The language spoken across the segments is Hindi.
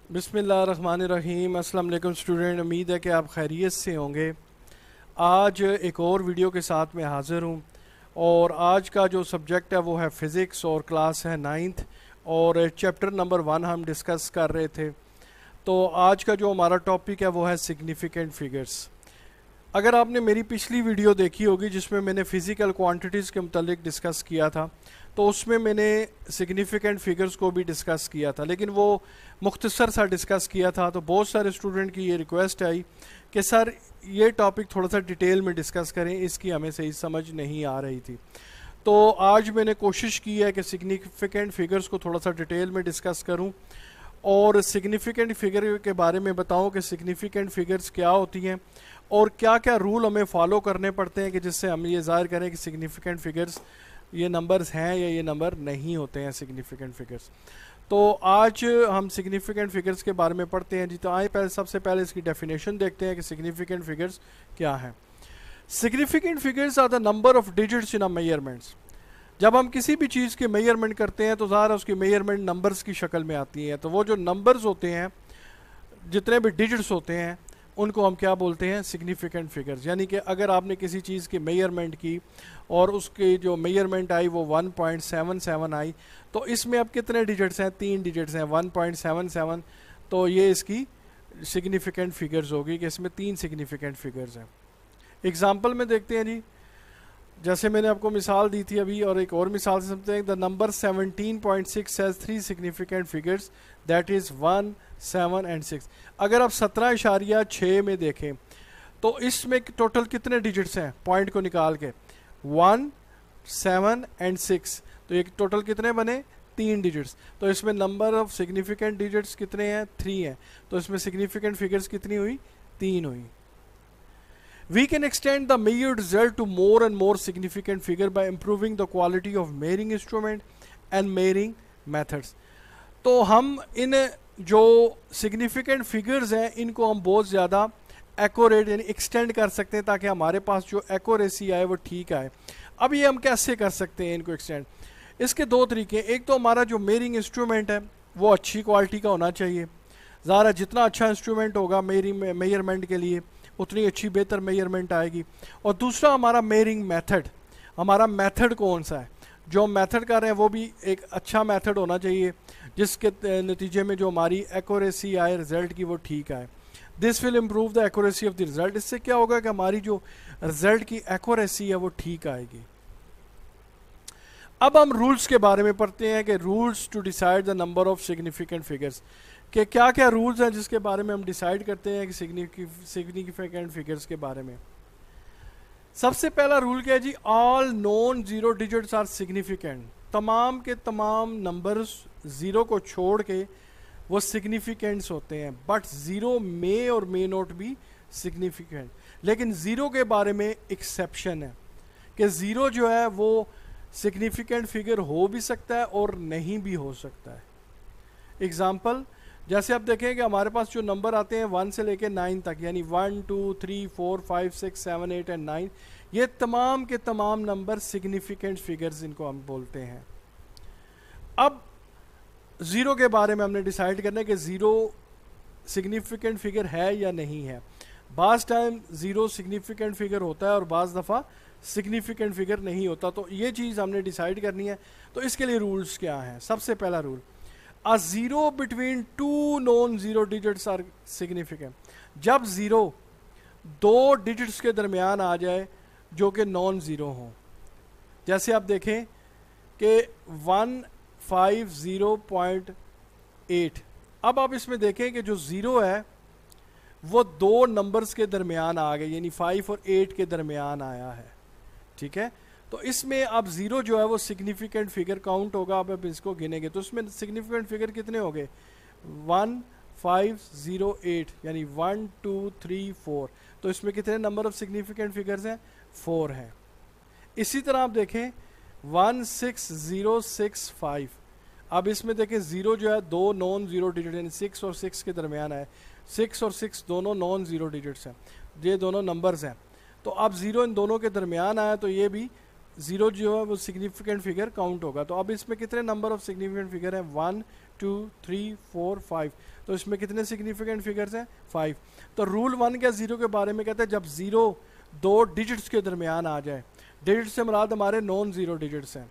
बिस्मिल्लाहिर्रहमानिर्रहीम। अस्सलाम वालेकुम स्टूडेंट, उम्मीद है कि आप खैरियत से होंगे। आज एक और वीडियो के साथ मैं हाज़िर हूँ और आज का जो सब्जेक्ट है वो है फ़िज़िक्स और क्लास है 9th और चैप्टर नंबर 1 हम डिस्कस कर रहे थे। तो आज का जो हमारा टॉपिक है वो है सिग्निफिकेंट फ़िगर्स। अगर आपने मेरी पिछली वीडियो देखी होगी जिसमें मैंने फ़िज़िकल क्वांटिटीज़ के मुतालिक डिस्कस किया था, तो उसमें मैंने सिग्निफिकेंट फ़िगर्स को भी डिस्कस किया था, लेकिन वो मुख्तसर सा डिस्कस किया था। तो बहुत सारे स्टूडेंट की ये रिक्वेस्ट आई कि सर ये टॉपिक थोड़ा सा डिटेल में डिस्कस करें, इसकी हमें सही समझ नहीं आ रही थी। तो आज मैंने कोशिश की है कि सिग्निफिकेंट फ़िगर्स को थोड़ा सा डिटेल में डिस्कस करूं और सिग्निफिकेंट फ़िगर के बारे में बताऊं कि सिग्निफिकेंट फ़िगर्स क्या होती हैं और क्या क्या रूल हमें फॉलो करने पड़ते हैं कि जिससे हम ये ज़ाहिर करें कि सिग्निफिकेंट फ़िगर्स ये नंबर्स हैं या ये नंबर नहीं होते हैं सिग्निफिकेंट फ़िगर्स। तो आज हम सिग्निफिकेंट फ़िगर्स के बारे में पढ़ते हैं जी। तो आइए सबसे पहले इसकी डेफिनेशन देखते हैं कि सिग्निफिकेंट फ़िगर्स क्या है। Significant figures are the number of digits in a measurements. जब हम किसी भी चीज़ की मेजरमेंट करते हैं तो ज़ाहिर उसकी मेजरमेंट नंबर्स की शक्ल में आती है। तो वो जो नंबर्स होते हैं, जितने भी डिजिट्स होते हैं, उनको हम क्या बोलते हैं? Significant figures. यानी कि अगर आपने किसी चीज़ की मेजरमेंट की और उसकी जो मेजरमेंट आई वो 1.77 आई, तो इसमें अब कितने डिजिट्स हैं? 3 डिजिट्स हैं, 1.77। तो ये इसकी सिग्निफिकेंट फ़िगर्स होगी कि इसमें 3 सिग्निफिकेंट फ़िगर्स हैं। एग्जाम्पल में देखते हैं जी, जैसे मैंने आपको मिसाल दी थी अभी, और एक और मिसाल से समझते हैं। The number 17.6 has 3 significant figures, that is 1, 7 and 6। अगर आप 17.6 में देखें तो इसमें टोटल कितने डिजिट्स हैं? पॉइंट को निकाल के 1, 7 एंड 6, तो ये टोटल कितने बने? 3 डिजिट्स। तो इसमें नंबर ऑफ सिग्निफिकेंट डिजिट्स कितने हैं? 3 हैं। तो इसमें सिग्निफिकेंट फिगर्स कितनी हुई? 3 हुई। We can extend the measured result to more and more significant figure by improving the quality of measuring instrument and measuring methods. तो हम इन जो significant figures हैं इनको हम बहुत ज़्यादा accurate यानी extend कर सकते हैं ताकि हमारे पास जो accuracy आए वो ठीक आए। अब ये हम कैसे कर सकते हैं इनको extend? इसके दो तरीके। एक तो हमारा जो measuring instrument है वो अच्छी क्वालिटी का होना चाहिए। ज़ाहिर जितना अच्छा इंस्ट्रूमेंट होगा मेजरमेंट के लिए उतनी अच्छी बेहतर मेजरमेंट आएगी। और दूसरा हमारा मेजरिंग मेथड, हमारा मेथड कौन सा है? जो हम मेथड कर रहे हैं वो भी एक अच्छा मेथड होना चाहिए जिसके नतीजे में जो हमारी एक्यूरेसी आए रिज़ल्ट की वो ठीक आए। This will improve the accuracy of the result. इससे क्या होगा कि हमारी जो रिज़ल्ट की एक्यूरेसी है वो ठीक आएगी। अब हम रूल्स के बारे में पढ़ते हैं कि rules to decide the number of significant figures, कि क्या क्या रूल्स हैं जिसके बारे में हम डिसाइड करते हैं कि सिग्निफिकेंट फिगर्स के बारे में। सबसे पहला रूल क्या है जी? All non zero digits are significant. तमाम के तमाम नंबर्स जीरो को छोड़ के वो सिग्निफिकेंट्स होते हैं, बट ज़ीरो मे और मे नॉट बी सिग्निफिकेंट। लेकिन ज़ीरो के बारे में एक्सेप्शन है कि ज़ीरो जो है वो सिग्निफिकेंट फिगर हो भी सकता है और नहीं भी हो सकता है। एग्जाम्पल, जैसे आप देखें कि हमारे पास जो नंबर आते हैं 1 से लेके 9 तक, यानी 1, 2, 3, 4, 5, 6, 7, 8 एंड 9, ये तमाम के तमाम नंबर सिग्निफिकेंट फिगर्स इनको हम बोलते हैं। अब ज़ीरो के बारे में हमने डिसाइड करना है कि ज़ीरो सिग्निफिकेंट फिगर है या नहीं है। बाज़ टाइम ज़ीरो सिग्निफिकेंट फिगर होता है और बाज़ दफ़ा सिग्निफिकेंट फिगर नहीं होता। तो ये चीज़ हमने डिसाइड करनी है। तो इसके लिए रूल्स क्या हैं? सबसे पहला rule, A zero between two non-zero digits are significant। जब ज़ीरो दो डिजिट्स के दरमियान आ जाए जो कि नॉन ज़ीरो हों, जैसे आप देखें कि 150.8। अब आप इसमें देखें कि जो ज़ीरो है वो दो नंबर्स के दरमियान आ गए, यानी 5 और 8 के दरमियान आया है। ठीक है, तो इसमें अब ज़ीरो जो है वो सिग्निफिकेंट फिगर काउंट होगा। अब इसको गिनेंगे तो इसमें सिग्निफिकेंट फिगर कितने हो गए? 1508, यानी 1, 2, 3, 4। तो इसमें कितने नंबर ऑफ सिग्निफिकेंट फिगर्स हैं? 4 हैं। इसी तरह आप देखें 16065। अब इसमें देखें ज़ीरो जो है दो नॉन ज़ीरो डिजिट यानी 6 और 6 के दरमियान है। 6 और 6 दोनों नॉन ज़ीरो डिजिट्स हैं, ये दोनों नंबर्स हैं। तो अब ज़ीरो इन दोनों के दरमियान आया तो ये भी ज़ीरो जो है वो सिग्निफिकेंट फिगर काउंट होगा। तो अब इसमें कितने नंबर ऑफ सिग्निफिकेंट फिगर हैं? 1, 2 3 4 5। तो इसमें कितने सिग्निफिकेंट फिगर्स हैं? 5। तो रूल 1 क्या ज़ीरो के बारे में कहता है, जब ज़ीरो दो डिजिट्स के दरमियान आ जाए, डिजिट्स से मुराद हमारे नॉन ज़ीरो डिजिट्स हैं,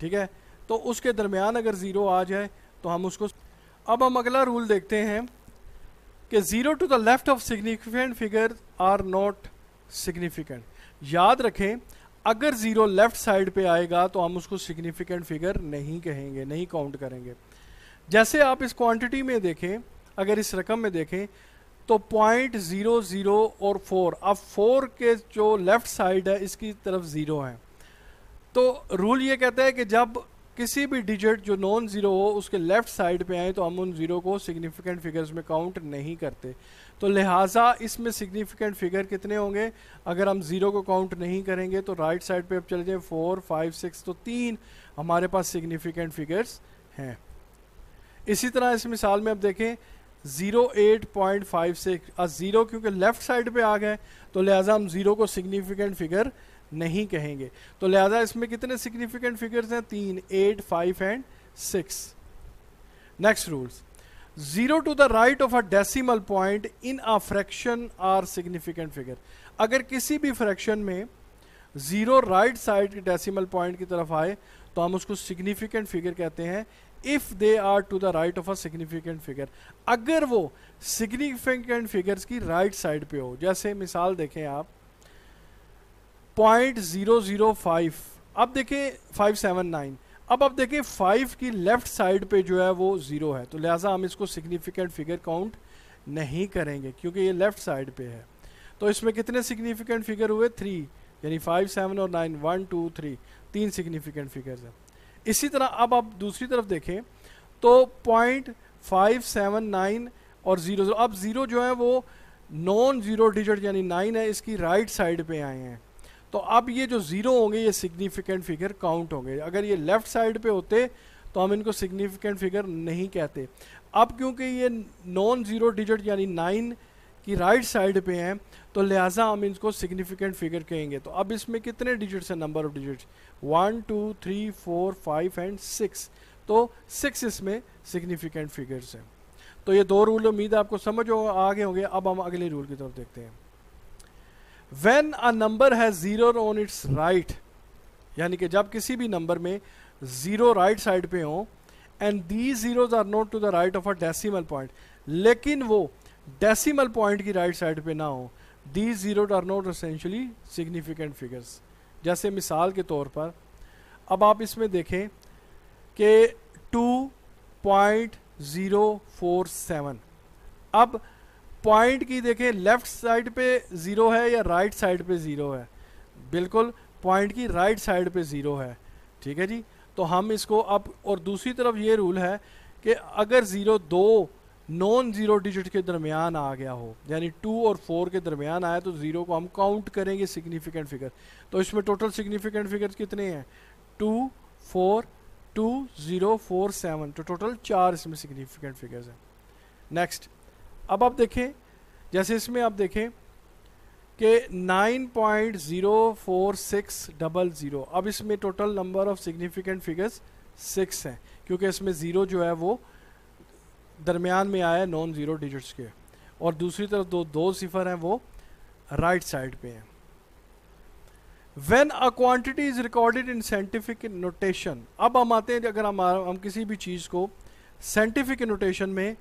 ठीक है, तो उसके दरमियान अगर ज़ीरो आ जाए तो हम उसको। अब हम अगला रूल देखते हैं कि zero to the left of significant figure are not significant. याद रखें, अगर ज़ीरो लेफ्ट साइड पे आएगा तो हम उसको सिग्निफिकेंट फिगर नहीं कहेंगे, नहीं काउंट करेंगे। जैसे आप इस क्वांटिटी में देखें, अगर इस रकम में देखें तो 0.00 और 4, अब 4 के जो लेफ्ट साइड है इसकी तरफ ज़ीरो है। तो रूल ये कहता है कि जब किसी भी डिजिट जो नॉन ज़ीरो हो उसके लेफ्ट साइड पे आए तो हम उन ज़ीरो को सिग्निफिकेंट फिगर्स में काउंट नहीं करते। तो लिहाजा इसमें सिग्निफिकेंट फिगर कितने होंगे? अगर हम ज़ीरो को काउंट नहीं करेंगे तो राइट साइड पे अब चले जाए 4 5 6, तो 3 हमारे पास सिग्निफिकेंट फिगर्स हैं। इसी तरह इस मिसाल में अब देखें 08.56, ज़ीरो क्योंकि लेफ्ट साइड पे आ गए तो लिहाजा हम ज़ीरो को सिग्निफिकेंट फिगर नहीं कहेंगे। तो लिहाजा इसमें कितने सिग्निफिकेंट फिगर्स हैं? 3, 8, 5 and 6। Next rules, zero to the right of a decimal point in a fraction are significant figure. अगर किसी भी फ्रैक्शन में ज़ीरो राइट साइड के डेसिमल पॉइंट की तरफ आए तो हम उसको सिग्निफिकेंट फिगर कहते हैं, if they are to the right of a significant figure, अगर वो सिग्निफिकेंट फिगर्स की राइट साइड पे हो। जैसे मिसाल देखें आप 0.005, अब देखें 579, अब देखें 5 की लेफ्ट साइड पे जो है वो ज़ीरो है, तो लिहाजा हम इसको सिग्निफिकेंट फिगर काउंट नहीं करेंगे क्योंकि ये लेफ्ट साइड पे है। तो इसमें कितने सिग्निफिकेंट फिगर हुए? 3, यानी 5 7 और 9, 1 2 3, 3 सिग्निफिकेंट फिगर्स हैं। इसी तरह अब आप दूसरी तरफ देखें तो 0.579 और 0, अब 0 जो है वो नॉन ज़ीरो डिजिट यानी 9 है, इसकी राइट साइड पे आए हैं। तो अब ये जो ज़ीरो होंगे ये सिग्निफिकेंट फिगर काउंट होंगे। अगर ये लेफ्ट साइड पे होते तो हम इनको सिग्निफिकेंट फिगर नहीं कहते। अब क्योंकि ये नॉन ज़ीरो डिजिट यानी 9 की राइट साइड पे हैं तो लिहाजा हम इनको सिग्निफिकेंट फिगर कहेंगे। तो अब इसमें कितने डिजिट्स हैं? नंबर ऑफ डिजिट्स 1 2 3 4 5 एंड 6, तो 6 इसमें सिग्निफिकेंट फिगर्स हैं। तो ये दो रूल उम्मीद है आपको समझ आगे होंगे। अब हम अगले रूल की तरफ देखते हैं। When a number has zero on its right, यानी कि जब किसी भी नंबर में ज़ीरो राइट साइड पे हो, and these zeros are not to the right of a decimal point, लेकिन वो डेसिमल पॉइंट की राइट साइड पे ना हो, these zeros are not essentially significant figures। जैसे मिसाल के तौर पर अब आप इसमें देखें कि 2.047, अब पॉइंट की देखें लेफ्ट साइड पे ज़ीरो है या राइट साइड पे ज़ीरो है? बिल्कुल पॉइंट की राइट साइड पे ज़ीरो है, ठीक है जी। तो हम इसको अब, और दूसरी तरफ ये रूल है कि अगर ज़ीरो दो नॉन ज़ीरो डिजिट के दरमियान आ गया हो, यानी 2 और 4 के दरमियान आया, तो ज़ीरो को हम काउंट करेंगे सिग्निफिकेंट फिगर। तो इसमें टोटल सिग्निफिकेंट फिगर्स कितने हैं? 2 4 2 0 4 7, तो टोटल 4 इसमें सिग्निफिकेंट फिगर्स हैं। नेक्स्ट, अब आप देखें, जैसे इसमें आप देखें कि 9.04600, अब इसमें total number of significant figures 6 हैं क्योंकि इसमें ज़ीरो जो है वो दरमियान में आया नॉन ज़ीरो डिजिट्स के, और दूसरी तरफ दो सिफर हैं वो राइट साइड पे हैं। When a quantity is recorded in scientific notation, अब हम आते हैं, अगर हम किसी भी चीज़ को साइंटिफिक नोटेशन में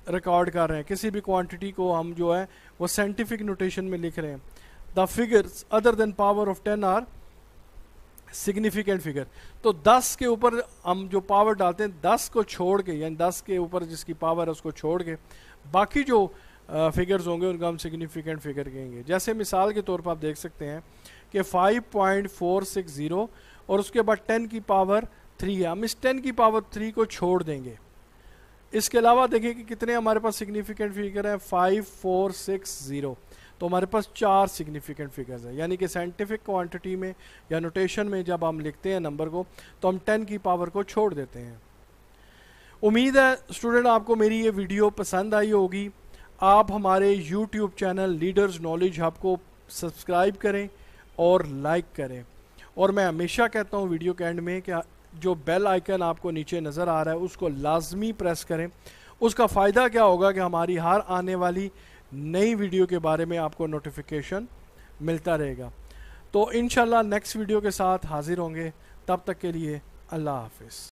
रिकॉर्ड कर रहे हैं, किसी भी क्वांटिटी को हम जो है वो साइंटिफिक नोटेशन में लिख रहे हैं, the figures other than power of 10 are significant figure. तो 10 के ऊपर हम जो पावर डालते हैं, 10 को छोड़ के, यानी 10 के ऊपर जिसकी पावर है उसको छोड़ के बाकी जो फिगर्स होंगे उनको हम सिग्निफिकेंट फिगर कहेंगे। जैसे मिसाल के तौर पर आप देख सकते हैं कि 5.460 और उसके बाद 10 की पावर 3 है, हम इस 10 की पावर 3 को छोड़ देंगे। इसके अलावा देखिए कि कितने हमारे पास सिग्निफिकेंट फिगर हैं, 5460, तो हमारे पास 4 सिग्निफिकेंट फिगर्स हैं। यानी कि साइंटिफिक क्वांटिटी में या नोटेशन में जब हम लिखते हैं नंबर को तो हम 10 की पावर को छोड़ देते हैं। उम्मीद है स्टूडेंट आपको मेरी ये वीडियो पसंद आई होगी। आप हमारे YouTube channel leaders knowledge hub को सब्सक्राइब करें और लाइक करें। और मैं हमेशा कहता हूँ वीडियो के एंड में कि जो बेल आइकन आपको नीचे नज़र आ रहा है उसको लाजमी प्रेस करें। उसका फ़ायदा क्या होगा कि हमारी हर आने वाली नई वीडियो के बारे में आपको नोटिफिकेशन मिलता रहेगा। तो इंशाल्लाह नेक्स्ट वीडियो के साथ हाजिर होंगे, तब तक के लिए अल्लाह हाफिज़।